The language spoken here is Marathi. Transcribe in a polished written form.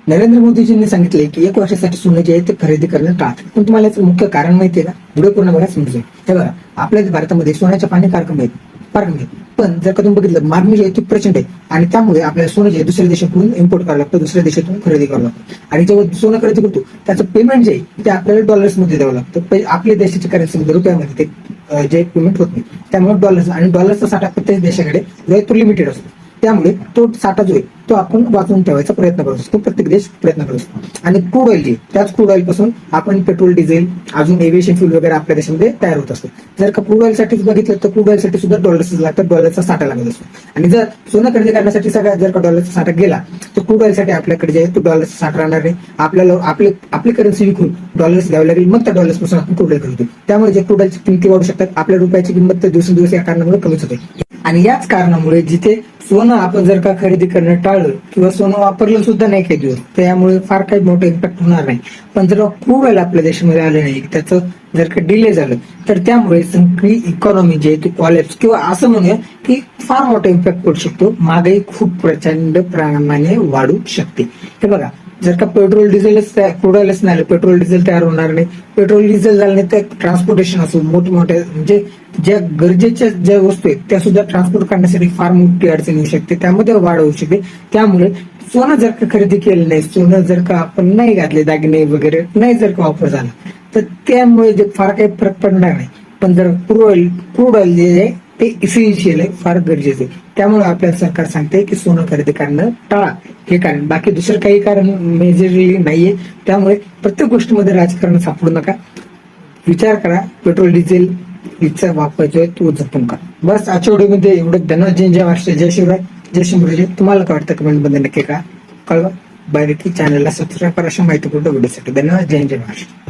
नरेंद्र मोदीजींनी सांगितले की 1 वर्षासाठी सोनं जे आहे ते खरेदी करणं टाळा. पण तुम्हाला याचं मुख्य कारण माहितीये का? व्हिडिओ पूर्ण बघा समजेल. हे बघा, आपल्या भारतामध्ये सोन्याच्या पाणी फार कमी आहेत. पण जर का तुम्ही बघितलं, मागणी जी आहे ती प्रचंड आहे आणि त्यामुळे आपल्याला सोनं जे आहे दुसऱ्या देशातून इम्पोर्ट करावं लागतं, दुसऱ्या देशातून खरेदी करावं लागतं. आणि जेव्हा सोनं खरेदी करतो त्याचं पेमेंट जे आहे ते आपल्याला डॉलर्समध्ये द्यावं लागतं. आपल्या देशाच्या करन्सीमध्ये रुपयामध्ये ते जे पेमेंट होत नाही. त्यामुळे डॉलरचा साठा प्रत्येक देशाकडे जो आहे तो लिमिटेड असतो. त्यामुळे तो साठा जो आहे तो आपण वाचून ठेवायचा प्रयत्न करत असतो. प्रत्येक देश प्रयत्न करत असतो. आणि क्रूड ऑइल जे त्याच क्रूड ऑइल पासून आपण पेट्रोल, डिझेल, अजून एव्हिएशन फ्यूल वगैरे आपल्या देशामध्ये तयार होत असतो. जर का क्रूड ऑइल साठी बघितलं तर क्रूड ऑइल साठी सुद्धा डॉलर्स लागतात, डॉलरचा साठा लागत असतो. आणि जर सोनं खरेदी करण्यासाठी सगळ्यात जर का डॉलरचा साठा गेला तर क्रूड ऑइल साठी आपल्याकडे जे आहे तो डॉलरचा साठा राहणार नाही. आपल्याला आपली करन्सी विकून डॉलर्स द्यावे लागेल, मग त्या डॉलर्स पासून आपण क्रूड ऑइल खरेदी. त्यामुळे जे क्रूड ऑइलची किमती वाढू शकतात, आपल्या रुपयाची किंमत तर दिवसेंदिवस या कारणामुळे कमीच होते. आणि याच कारणामुळे जिथे सोनं आपण जर का खरेदी करणं टाळलं किंवा सोनं वापरलं सुद्धा नाही काही दिवस, त्यामुळे फार काही मोठं इम्पॅक्ट होणार नाही. पण जर क्रूड ऑइल आपल्या देशामध्ये आलं नाही, त्याचं जर का डिले झालं तर त्यामुळे सगळी इकॉनॉमी जी आहे ती कॉलेप्स किंवा असं म्हणूया की फार मोठा इम्पॅक्ट पडू शकतो. महागाई खूप प्रचंड प्रमाणाने वाढू शकते. हे बघा, जर का पेट्रोल डिझेलच क्रूड ऑइलच नाही, पेट्रोल डिझेल तयार होणार नाही. पेट्रोल डिझेल झालं नाही तर ट्रान्सपोर्टेशन असो, मोठमोठ्या म्हणजे ज्या गरजेच्या ज्या वस्तू आहेत त्या सुद्धा ट्रान्सपोर्ट करण्यासाठी फार मोठी अडचण येऊ शकते, त्यामध्ये वाढ होऊ शकते. त्यामुळे सोनं जर का खरेदी केलं नाही, सोनं जर का आपण नाही घातले, दागिने वगैरे नाही जर का वापर झाला तर त्यामुळे जे फार काही फरक पडणार नाही. पण जर क्रूड ऑइल जे आहे ते इसेन्शियल आहे, फार गरजेचं आहे. त्यामुळे आपल्याला सरकार सांगते की सोनं खरेदी करणं टाळा. हे कारण, बाकी दुसरं काही कारण मेजरली नाहीये. त्यामुळे प्रत्येक गोष्टीमध्ये राजकारण सापडू नका. विचार करा, पेट्रोल डिझेल हिचा वापर जो आहे तो जपून करा. बस आजच्या व्हिडिओमध्ये एवढं. धन्यवाद. जय महाराष्ट्र, जय शिवराय, जय शिवराय. तुम्हाला काय वाटतं कमेंट मध्ये नक्की कळवा. बाय. चॅनलला सबस्क्राईब करा अशा माहितीपूर्ण व्हिडिओसाठी. धन्यवाद. जय महाराष्ट्र.